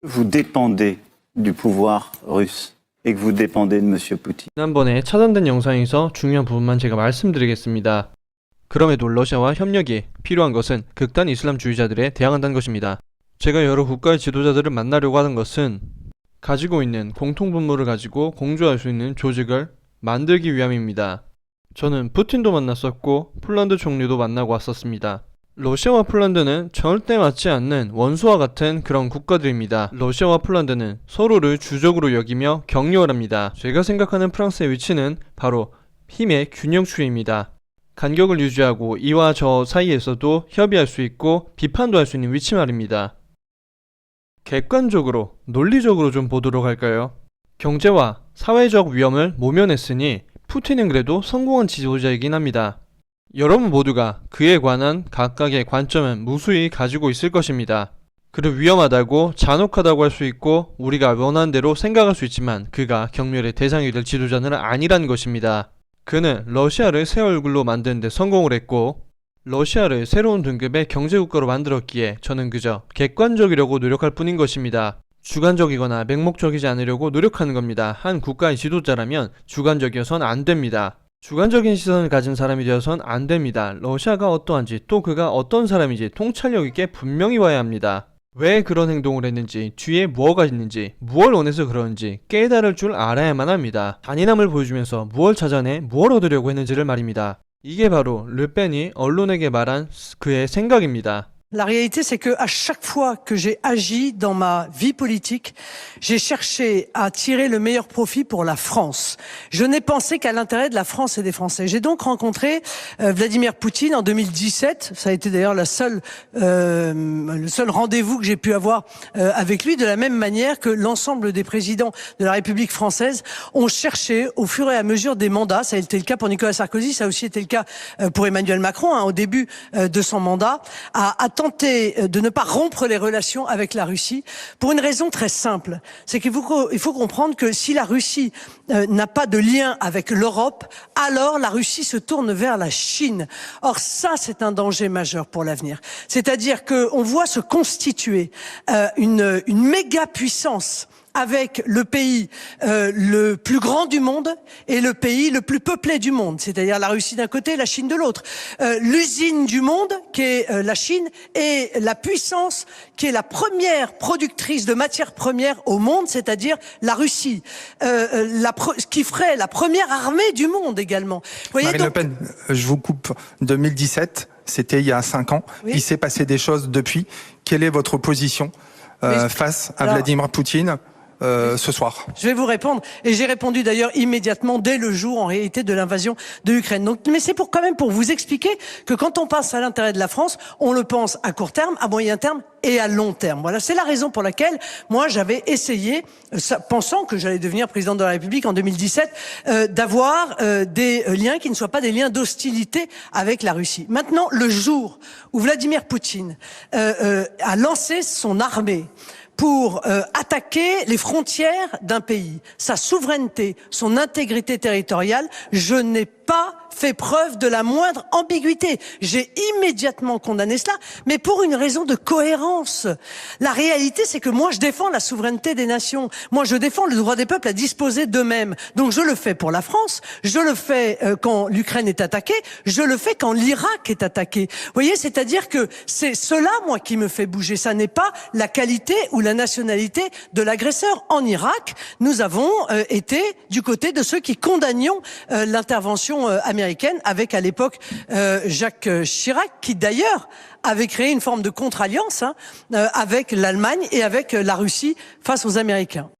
Vous dépendez du pouvoir russe et que vous dépendez de M. Poutine. 지난번에 차단된 영상에서 중요한 부분만 제가 말씀드리겠습니다. 그럼에도 러시아와 협력이 필요한 것은 극단 이슬람주의자들에 대항한다는 것입니다. 제가 여러 국가의 지도자들을 만나려고 하는 것은 가지고 있는 공통분모를 가지고 공조할 수 있는 조직을 만들기 위함입니다. 저는 푸틴도 만났었고 폴란드 총리도 만나고 왔었습니다. 러시아와 폴란드는 절대 맞지 않는 원수와 같은 그런 국가들입니다. 러시아와 폴란드는 서로를 주적으로 여기며 격려를 합니다. 제가 생각하는 프랑스의 위치는 바로 힘의 균형추이입니다. 간격을 유지하고 이와 저 사이에서도 협의할 수 있고 비판도 할 수 있는 위치 말입니다. 객관적으로, 논리적으로 좀 보도록 할까요? 경제와 사회적 위험을 모면했으니 푸틴은 그래도 성공한 지도자이긴 합니다. 여러분 모두가 그에 관한 각각의 관점은 무수히 가지고 있을 것입니다. 그를 위험하다고 잔혹하다고 할 수 있고 우리가 원하는 대로 생각할 수 있지만 그가 경멸의 대상이 될 지도자는 아니란 것입니다. 그는 러시아를 새 얼굴로 만드는 데 성공을 했고 러시아를 새로운 등급의 경제국가로 만들었기에 저는 그저 객관적이려고 노력할 뿐인 것입니다. 주관적이거나 맹목적이지 않으려고 노력하는 겁니다. 한 국가의 지도자라면 주관적이어선 안 됩니다. 주관적인 시선을 가진 사람이 되어선 안 됩니다. 러시아가 어떠한지 또 그가 어떤 사람인지 통찰력 있게 분명히 봐야 합니다. 왜 그런 행동을 했는지, 뒤에 무엇가 있는지, 무엇을 원해서 그러는지 깨달을 줄 알아야만 합니다. 잔인함을 보여주면서 무엇을 찾아내 무엇을 얻으려고 했는지를 말입니다. 이게 바로 르펜이 언론에게 말한 그의 생각입니다. La réalité, c'est que à chaque fois que j'ai agi dans ma vie politique, j'ai cherché à tirer le meilleur profit pour la France. Je n'ai pensé qu'à l'intérêt de la France et des Français. J'ai donc rencontré Vladimir Poutine en 2017. Ça a été d'ailleurs le seul rendez-vous que j'ai pu avoir avec lui, de la même manière que l'ensemble des présidents de la République française ont cherché au fur et à mesure des mandats. Ça a été le cas pour Nicolas Sarkozy, ça a aussi été le cas pour Emmanuel Macron, au début de son mandat, à tenter de ne pas rompre les relations avec la Russie pour une raison très simple. C'est qu'il faut comprendre que si la Russie n'a pas de lien avec l'Europe, alors la Russie se tourne vers la Chine. Or ça, c'est un danger majeur pour l'avenir. C'est-à-dire qu'on voit se constituer une méga puissance avec le pays le plus grand du monde et le pays le plus peuplé du monde, c'est-à-dire la Russie d'un côté et la Chine de l'autre. L'usine du monde, qui est la Chine, et la puissance qui est la première productrice de matières premières au monde, c'est-à-dire la Russie, qui ferait la première armée du monde également. Vous voyez, Marine Le Pen, je vous coupe. 2017, c'était il y a 5 ans. Oui. Il s'est passé des choses depuis. Quelle est votre position face à Vladimir Poutine ce soir? Je vais vous répondre, et j'ai répondu d'ailleurs immédiatement dès le jour en réalité de l'invasion de l'Ukraine. Donc, mais c'est quand même pour vous expliquer que quand on pense à l'intérêt de la France, on le pense à court terme, à moyen terme et à long terme. Voilà, c'est la raison pour laquelle moi j'avais essayé, pensant que j'allais devenir président de la République en 2017, d'avoir des liens qui ne soient pas des liens d'hostilité avec la Russie. Maintenant, le jour où Vladimir Poutine a lancé son armée pour attaquer les frontières d'un pays, sa souveraineté, son intégrité territoriale, je n'ai pas fait preuve de la moindre ambiguïté. J'ai immédiatement condamné cela, mais pour une raison de cohérence. La réalité, c'est que moi, je défends la souveraineté des nations. Moi, je défends le droit des peuples à disposer d'eux-mêmes. Donc, je le fais pour la France, je le fais quand l'Ukraine est attaquée, je le fais quand l'Irak est attaqué. Vous voyez, c'est-à-dire que c'est cela, moi, qui me fait bouger. Ça n'est pas la qualité ou la nationalité de l'agresseur. En Irak, nous avons été du côté de ceux qui condamnions l'intervention américaine avec à l'époque Jacques Chirac, qui d'ailleurs avait créé une forme de contre-alliance avec l'Allemagne et avec la Russie face aux Américains.